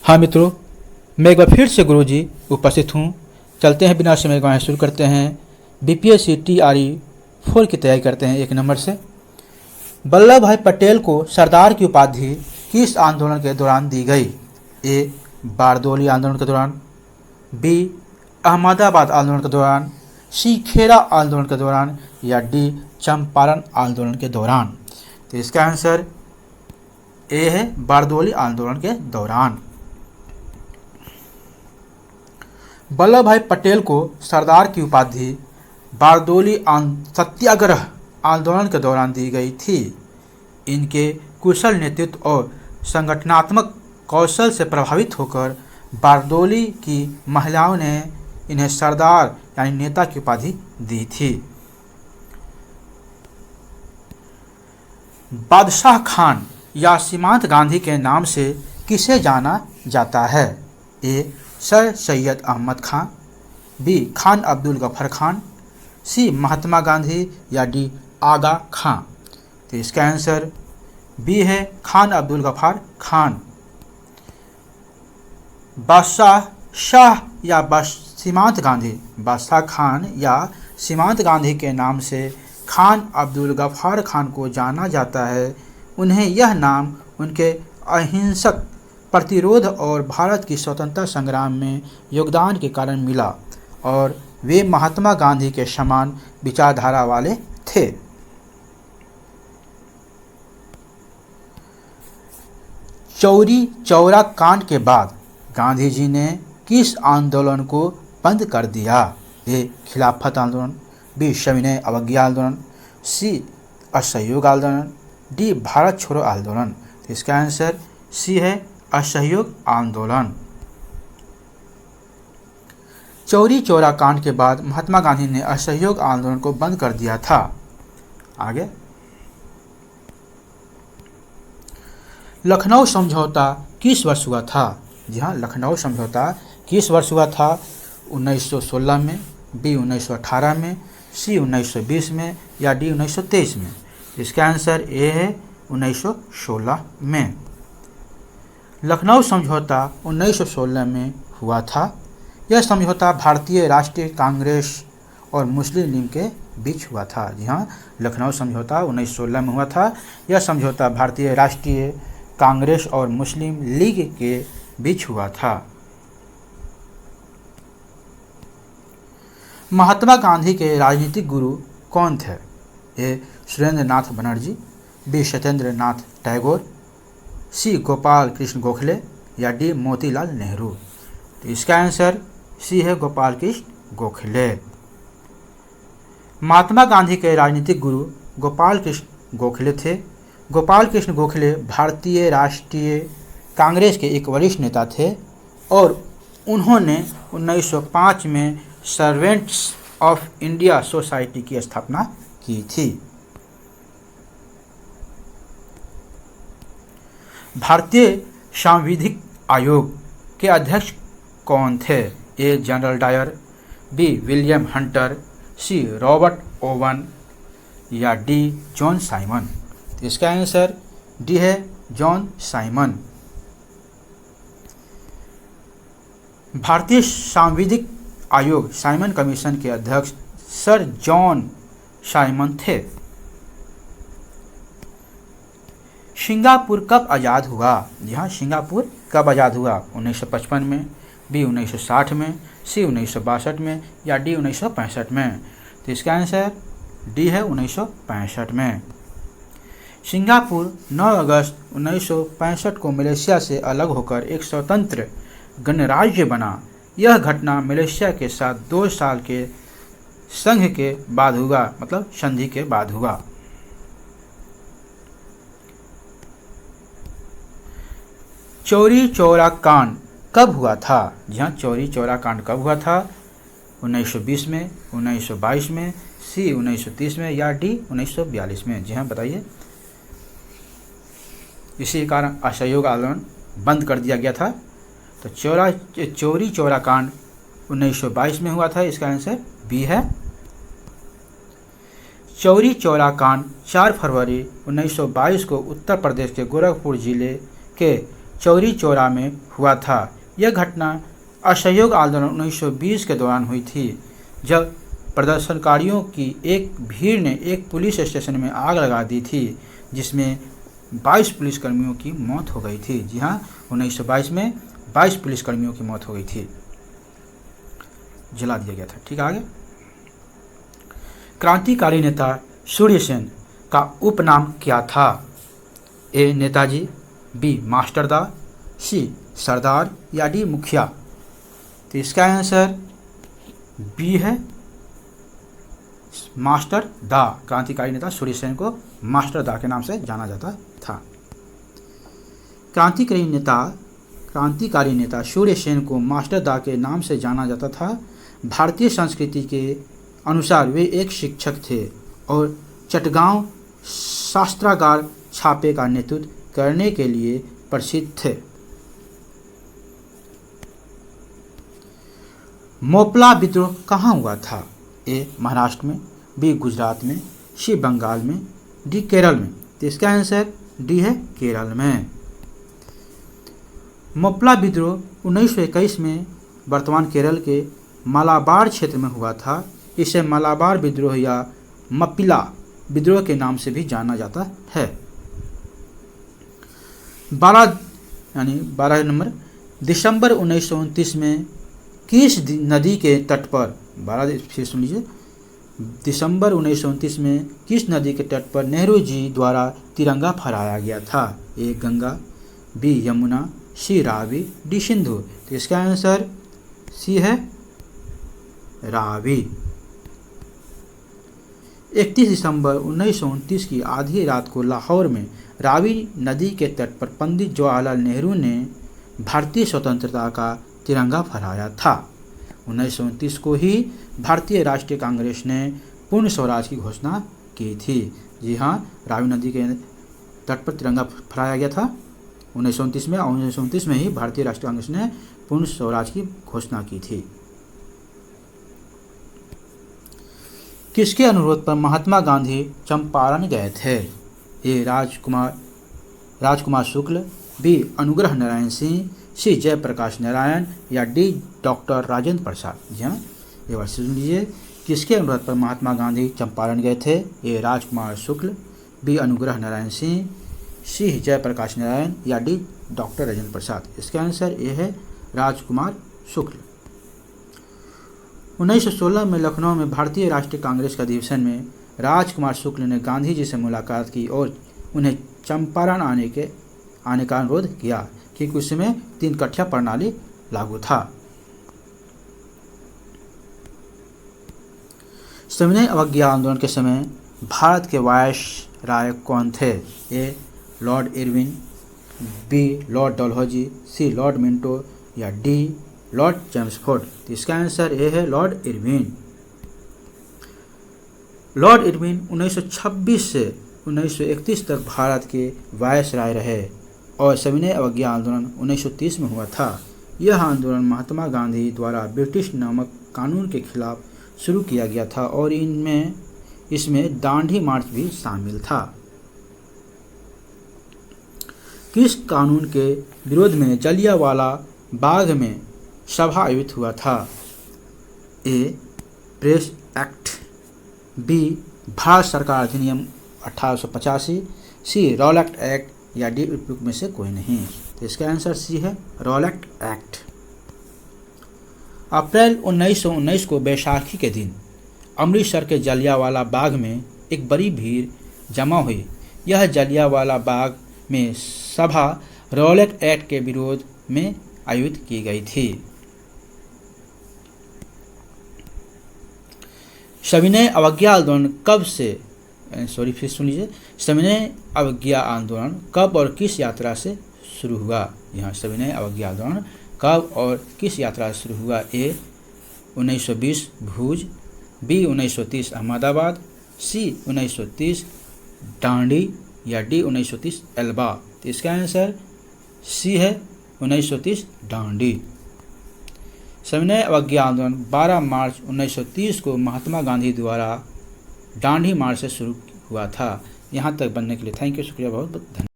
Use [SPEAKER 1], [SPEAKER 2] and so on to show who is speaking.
[SPEAKER 1] हाँ मित्रों, मैं एक बार फिर से गुरुजी उपस्थित हूँ। चलते हैं बिना समय गवाए, शुरू करते हैं। बीपीएससी TRE 4 की तैयारी करते हैं 1 नंबर से। वल्लभ भाई पटेल को सरदार की उपाधि किस आंदोलन के दौरान दी गई? ए. बारदोली आंदोलन के दौरान, बी. अहमदाबाद आंदोलन के दौरान, सी. खेरा आंदोलन के दौरान, या डी. चंपारण आंदोलन के दौरान। तो इसका आंसर ए है बारदोली आंदोलन के दौरान। वल्लभ भाई पटेल को सरदार की उपाधि बारदोली सत्याग्रह आंदोलन के दौरान दी गई थी। इनके कुशल नेतृत्व और संगठनात्मक कौशल से प्रभावित होकर बारदोली की महिलाओं ने इन्हें सरदार यानी नेता की उपाधि दी थी। बादशाह खान या सीमांत गांधी के नाम से किसे जाना जाता है? A. Sir Syed Ahmad Khan, B. Khan Abdul Ghaffar Khan, C. Mahatma Gandhi, या डी. आगा खां। तो इसका आंसर बी है खान अब्दुल गफर खान। बादशाह शाह या सीमांत गांधी, बादशाह खान या सीमांत गांधी के नाम से खान अब्दुल गफर खान को जाना जाता है। उन्हें यह नाम उनके अहिंसक प्रतिरोध और भारत की स्वतंत्रता संग्राम में योगदान के कारण मिला और वे महात्मा गांधी के समान विचारधारा वाले थे। चौरी चौरा कांड के बाद गांधी जी ने किस आंदोलन को बंद कर दिया? ए. खिलाफत आंदोलन, बी. सविनय अवज्ञा आंदोलन, सी. असहयोग आंदोलन, डी. भारत छोड़ो आंदोलन। तो इसका आंसर सी है असहयोग आंदोलन। चौरी चौरा कांड के बाद महात्मा गांधी ने असहयोग आंदोलन को बंद कर दिया था। आगे, लखनऊ समझौता किस वर्ष हुआ था? जी हाँ, लखनऊ समझौता किस वर्ष हुआ था? 1916 में, बी. 1918 में, सी. 1920 में, या डी. 1923 में। इसका आंसर ए है 1916 में। लखनऊ समझौता 1916 में हुआ था। यह समझौता भारतीय राष्ट्रीय कांग्रेस और मुस्लिम लीग के बीच हुआ था। जी हाँ, लखनऊ समझौता 1916 में हुआ था। यह समझौता भारतीय राष्ट्रीय कांग्रेस और मुस्लिम लीग के बीच हुआ था। महात्मा गांधी के राजनीतिक गुरु कौन थे? ए. सुरेंद्र नाथ बनर्जी, बी. सत्येंद्र नाथ टैगोर, सी. गोपाल कृष्ण गोखले, या डी. मोतीलाल नेहरू। तो इसका आंसर सी है गोपाल कृष्ण गोखले। महात्मा गांधी के राजनीतिक गुरु गोपाल कृष्ण गोखले थे। गोपाल कृष्ण गोखले भारतीय राष्ट्रीय कांग्रेस के एक वरिष्ठ नेता थे और उन्होंने 1905 में सर्वेंट्स ऑफ इंडिया सोसाइटी की स्थापना की थी। भारतीय सांविधिक आयोग के अध्यक्ष कौन थे? A. General Dyer, B. William Hunter, C. Robert Owen, या डी. John Simon. तो इसका आंसर डी है जॉन साइमन। भारतीय सांविधिक आयोग साइमन कमीशन के अध्यक्ष सर जॉन साइमन थे। सिंगापुर कब आज़ाद हुआ? जी हाँ, सिंगापुर कब आज़ाद हुआ? 1955 में, बी. 1960 में, सी. 1962 में, या डी. 1965 में। तो इसका आंसर डी है 1965 में। सिंगापुर 9 अगस्त 1965 को मलेशिया से अलग होकर एक स्वतंत्र गणराज्य बना। यह घटना मलेशिया के साथ 2 साल के संघ के बाद हुआ, मतलब संधि के बाद हुआ। चौरी चौरा कांड कब हुआ था? जी हाँ, चौरी चौरा कांड कब हुआ था? 1920 में, 1922 में, सी. 1930 में, या डी. 1942 में। जी हाँ, बताइए। इसी कारण असहयोग आंदोलन बंद कर दिया गया था। तो चौरी चौरा कांड 1922 में हुआ था। इसका आंसर बी है। चौरी चौरा कांड 4 फरवरी 1922 को उत्तर प्रदेश के गोरखपुर जिले के चौरी चौरा में हुआ था। यह घटना असहयोग आंदोलन 1920 के दौरान हुई थी, जब प्रदर्शनकारियों की एक भीड़ ने एक पुलिस स्टेशन में आग लगा दी थी, जिसमें 22 पुलिसकर्मियों की मौत हो गई थी। जी हाँ, 1922 में 22 पुलिसकर्मियों की मौत हो गई थी, जला दिया गया था। ठीक है, आगे। क्रांतिकारी नेता सूर्य सेन का उपनाम क्या था? ए नेताजी, बी मास्टरदा, सी सरदार या डी मुखिया? तो इसका आंसर बी है मास्टर दा। क्रांतिकारी नेता सूर्य सेन को मास्टर दा के नाम से जाना जाता था। क्रांतिकारी नेता सूर्य सेन को मास्टर दा के नाम से जाना जाता था। भारतीय संस्कृति के अनुसार वे एक शिक्षक थे और चटगांव शास्त्रागार छापे का नेतृत्व करने के लिए प्रसिद्ध थे। मोपला विद्रोह कहाँ हुआ था? ए महाराष्ट्र में, बी गुजरात में, सी बंगाल में, डी केरल में? तो इसका आंसर डी है केरल में। मोपला विद्रोह 1921 में वर्तमान केरल के मालाबार क्षेत्र में हुआ था। इसे मालाबार विद्रोह या मप्पिला विद्रोह के नाम से भी जाना जाता है। 12 नंबर, दिसंबर 1929 में किस नदी के तट पर, फिर सुन लीजिए, दिसंबर 1929 में किस नदी के तट पर नेहरू जी द्वारा तिरंगा फहराया गया था? ए गंगा, बी यमुना, सी रावी, डी सिंधु? तो इसका आंसर सी है रावी। 31 दिसंबर 1929 की आधी रात को लाहौर में रावी नदी के तट पर पंडित जवाहरलाल नेहरू ने भारतीय स्वतंत्रता का तिरंगा फहराया था। 1929 को ही भारतीय राष्ट्रीय कांग्रेस ने पूर्ण स्वराज की घोषणा की थी। जी हाँ, रावी नदी के तट पर तिरंगा फहराया गया था 1929 में, और 1929 में ही भारतीय राष्ट्रीय कांग्रेस ने पूर्ण स्वराज की घोषणा की थी। किसके अनुरोध पर महात्मा गांधी चंपारण गए थे? ए राजकुमार शुक्ल, बी अनुग्रह नारायण सिंह, सी जयप्रकाश नारायण या डी डॉक्टर राजेंद्र प्रसाद? जी हाँ, एक बार सुन लीजिए, किसके अनुरोध पर महात्मा गांधी चंपारण गए थे? ए राजकुमार शुक्ल, बी अनुग्रह नारायण सिंह, सी जयप्रकाश नारायण या डी डॉक्टर राजेंद्र प्रसाद? इसका आंसर ए है राजकुमार शुक्ल। 1916 में लखनऊ में भारतीय राष्ट्रीय कांग्रेस के अधिवेशन में राजकुमार शुक्ल ने गांधी जी से मुलाकात की और उन्हें चंपारण आने का अनुरोध किया, क्योंकि उस समय 3 कठिया प्रणाली लागू था। सविनय अवज्ञा आंदोलन के समय भारत के वायसराय कौन थे? A lord Irwin, B lord Dalhousie, C lord Minto या डी लॉर्ड चेम्सफोर्ड? तो इसका आंसर ए है लॉर्ड इरविन। लॉर्ड इरविन 1926 से 1931 तक भारत के वायसराय रहे और सविनय अवज्ञा आंदोलन 1930 में हुआ था। यह आंदोलन महात्मा गांधी द्वारा ब्रिटिश नामक कानून के खिलाफ शुरू किया गया था और इसमें दांडी मार्च भी शामिल था। किस कानून के विरोध में जलियांवाला बाग में सभा आयोजित हुआ था? ए प्रेस एक्ट, बी भारत सरकार अधिनियम 1885, सी रॉलेट एक्ट या डी उपयुक्त में से कोई नहीं? तो इसका आंसर सी है रॉलेट एक्ट। अप्रैल 1919 को बैसाखी के दिन अमृतसर के जलियांवाला बाग में एक बड़ी भीड़ जमा हुई। यह जलियांवाला बाग में सभा रॉलेट एक्ट के विरोध में आयोजित की गई थी। सविनय अवज्ञा आंदोलन सविनय अवज्ञा आंदोलन कब और किस यात्रा से शुरू हुआ? यहाँ सविनय अवज्ञा आंदोलन कब और किस यात्रा से शुरू हुआ? ए 1920 भुज, बी 1930 अहमदाबाद, सी 1930 डांडी या डी 1930 एल्बा? तो इसका आंसर सी है 1930 डांडी। सविनय अवज्ञा आंदोलन 12 मार्च 1930 को महात्मा गांधी द्वारा डांडी मार्च से शुरू हुआ था। यहाँ तक बनने के लिए थैंक यू, शुक्रिया, बहुत बहुत धन्यवाद।